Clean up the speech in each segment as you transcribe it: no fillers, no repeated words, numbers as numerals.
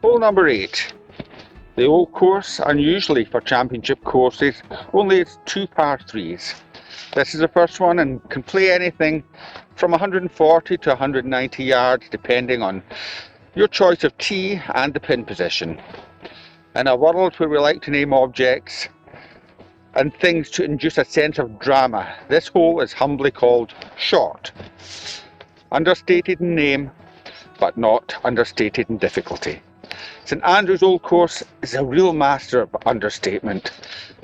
Hole number 8. The old course, unusually for championship courses, only it's 2 par 3s. This is the first one and can play anything from 140 to 190 yards depending on your choice of tee and the pin position. In a world where we like to name objects and things to induce a sense of drama, this hole is humbly called short. Understated in name, but not understated in difficulty. St Andrews Old Course is a real master of understatement.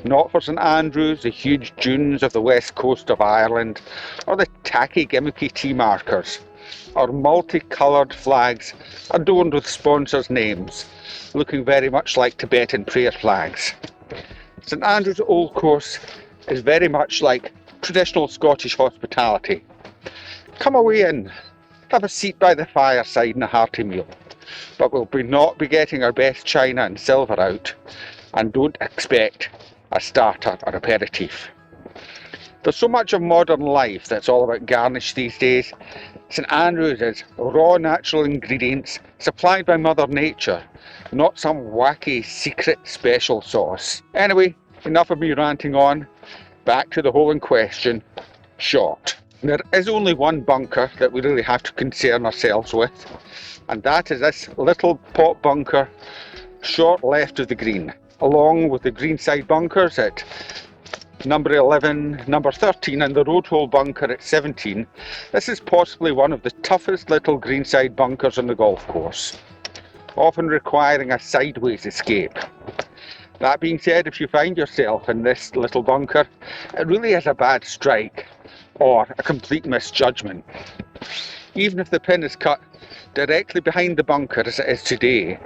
Not for St Andrews, the huge dunes of the west coast of Ireland, or the tacky gimmicky tee markers, or multicoloured flags adorned with sponsors' names, looking very much like Tibetan prayer flags. St Andrews Old Course is very much like traditional Scottish hospitality. Come away in, have a seat by the fireside and a hearty meal. But we'll not be getting our best china and silver out, and don't expect a starter or aperitif. There's so much of modern life that's all about garnish these days. St Andrews is raw natural ingredients supplied by Mother Nature, not some wacky secret special sauce. Anyway, enough of me ranting on. Back to the hole in question, short. There is only one bunker that we really have to concern ourselves with, and that is this little pot bunker short left of the green, along with the greenside bunkers at number 11, number 13 and the road hole bunker at 17. This is possibly one of the toughest little greenside bunkers on the golf course, often requiring a sideways escape. That being said, if you find yourself in this little bunker, it really is a bad strike or a complete misjudgment. Even if the pin is cut directly behind the bunker as it is today,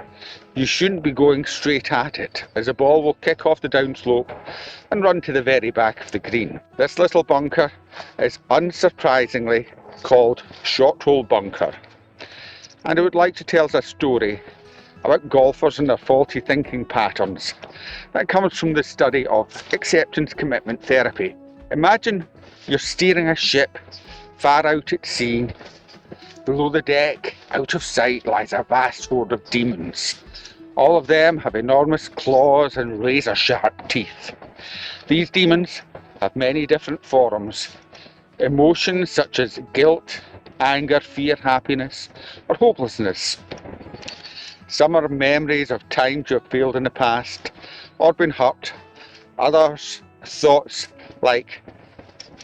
you shouldn't be going straight at it, as the ball will kick off the downslope and run to the very back of the green. This little bunker is unsurprisingly called Short Hole Bunker, and I would like to tell us a story about golfers and their faulty thinking patterns that comes from the study of acceptance commitment therapy. Imagine you're steering a ship far out at sea. Below the deck, out of sight, lies a vast horde of demons. All of them have enormous claws and razor-sharp teeth. These demons have many different forms. Emotions such as guilt, anger, fear, happiness, or hopelessness. Some are memories of times you have failed in the past or been hurt. Others, thoughts like,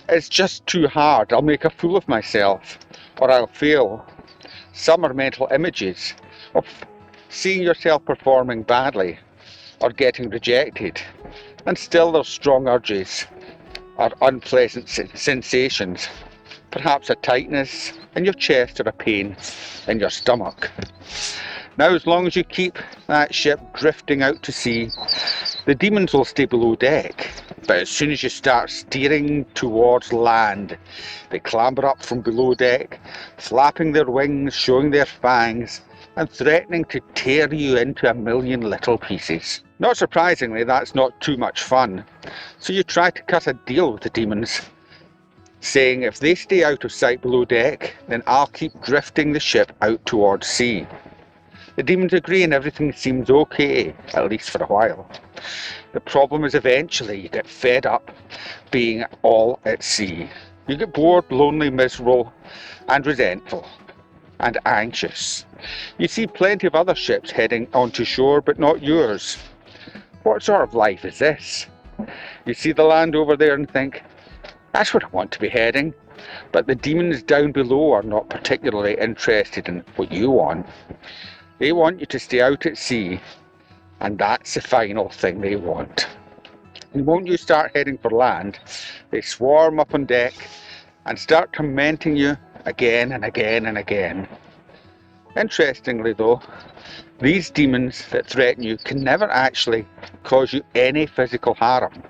it's just too hard, I'll make a fool of myself, or I'll fail. Some are mental images of seeing yourself performing badly or getting rejected. And still there's strong urges or unpleasant sensations, perhaps a tightness in your chest or a pain in your stomach. Now, as long as you keep that ship drifting out to sea, the demons will stay below deck. But as soon as you start steering towards land, they clamber up from below deck, flapping their wings, showing their fangs, and threatening to tear you into a million little pieces. Not surprisingly, that's not too much fun. So you try to cut a deal with the demons, saying if they stay out of sight below deck, then I'll keep drifting the ship out towards sea. The demons agree and everything seems okay, at least for a while. The problem is eventually you get fed up being all at sea. You get bored, lonely, miserable, and resentful, and anxious. You see plenty of other ships heading onto shore, but not yours. What sort of life is this? You see the land over there and think, that's where I want to be heading. But the demons down below are not particularly interested in what you want. They want you to stay out at sea, and that's the final thing they want. And won't you start heading for land, they swarm up on deck and start tormenting you again and again and again. Interestingly though, these demons that threaten you can never actually cause you any physical harm.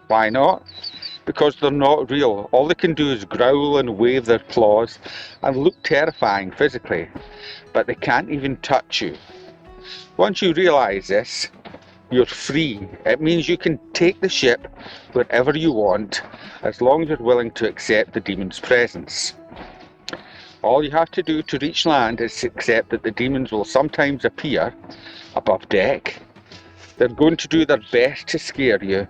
Why not? Because they're not real. All they can do is growl and wave their claws and look terrifying physically, but they can't even touch you. Once you realise this, you're free. It means you can take the ship wherever you want, as long as you're willing to accept the demon's presence. All you have to do to reach land is accept that the demons will sometimes appear above deck. They're going to do their best to scare you,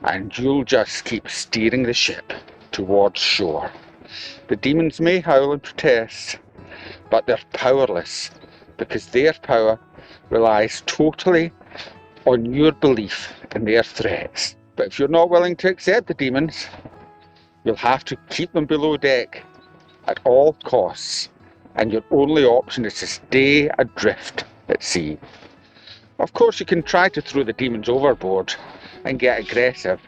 and you'll just keep steering the ship towards shore. The demons may howl and protest, but they're powerless because their power relies totally on your belief in their threats. But if you're not willing to accept the demons, you'll have to keep them below deck at all costs, and your only option is to stay adrift at sea. Of course, you can try to throw the demons overboard and get aggressive,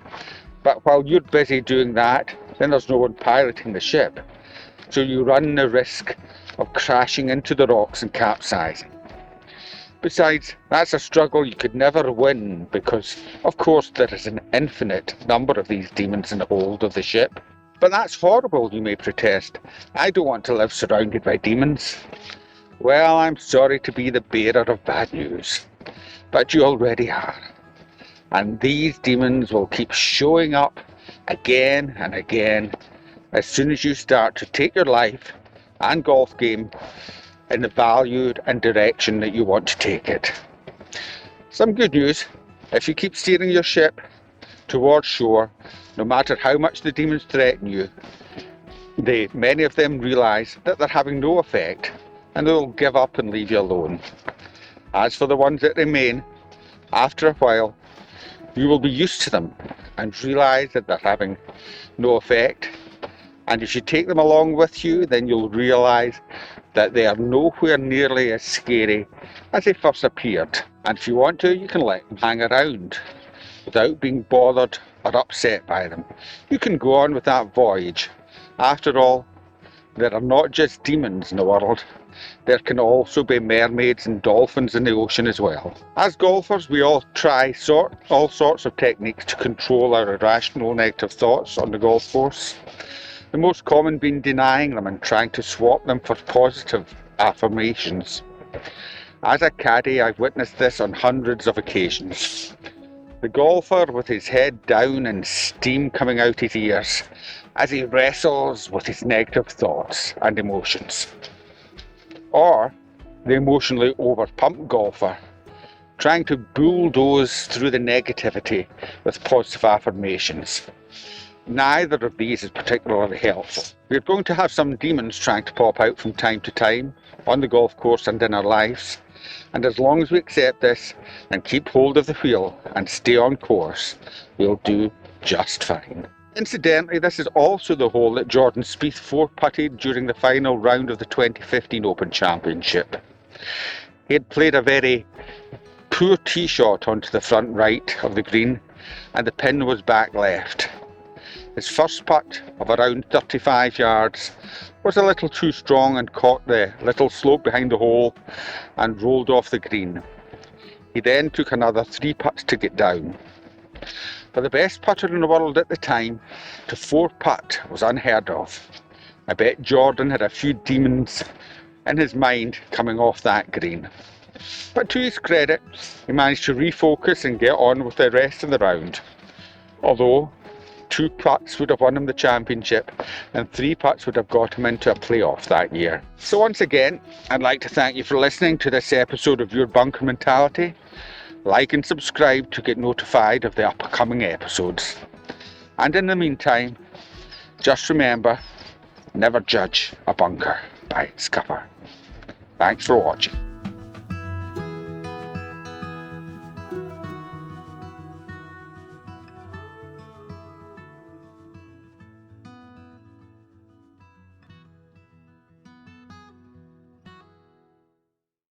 but while you're busy doing that, then there's no one piloting the ship, so you run the risk of crashing into the rocks and capsizing. Besides, that's a struggle you could never win because, of course, there is an infinite number of these demons in the hold of the ship. But that's horrible, you may protest. I don't want to live surrounded by demons. Well, I'm sorry to be the bearer of bad news, but you already are. And these demons will keep showing up again and again as soon as you start to take your life and golf game in the value and direction that you want to take it. Some good news: if you keep steering your ship towards shore, no matter how much the demons threaten you, many of them realise that they're having no effect and they'll give up and leave you alone. As for the ones that remain, after a while you will be used to them and realise that they're having no effect, and if you take them along with you, then you'll realise that they are nowhere nearly as scary as they first appeared. And if you want to, you can let them hang around without being bothered or upset by them. You can go on with that voyage. After all, there are not just demons in the world, there can also be mermaids and dolphins in the ocean as well. As golfers, we all try all sorts of techniques to control our irrational negative thoughts on the golf course. The most common being denying them and trying to swap them for positive affirmations. As a caddy, I've witnessed this on hundreds of occasions. The golfer with his head down and steam coming out his ears as he wrestles with his negative thoughts and emotions. Or the emotionally overpumped golfer trying to bulldoze through the negativity with positive affirmations. Neither of these is particularly helpful. We're going to have some demons trying to pop out from time to time on the golf course and in our lives, and as long as we accept this and keep hold of the wheel and stay on course, we'll do just fine. Incidentally, this is also the hole that Jordan Spieth four-putted during the final round of the 2015 Open Championship. He had played a very poor tee shot onto the front right of the green, and the pin was back left. His first putt of around 35 yards was a little too strong and caught the little slope behind the hole and rolled off the green. He then took another 3 putts to get down. For the best putter in the world at the time, to 4-putt was unheard of. I bet Jordan had a few demons in his mind coming off that green. But to his credit, he managed to refocus and get on with the rest of the round. Although 2 putts would have won him the championship and 3 putts would have got him into a playoff that year. So once again, I'd like to thank you for listening to this episode of Your Bunker Mentality. Like and subscribe to get notified of the upcoming episodes. And in the meantime, just remember, never judge a bunker by its cover. Thanks for watching.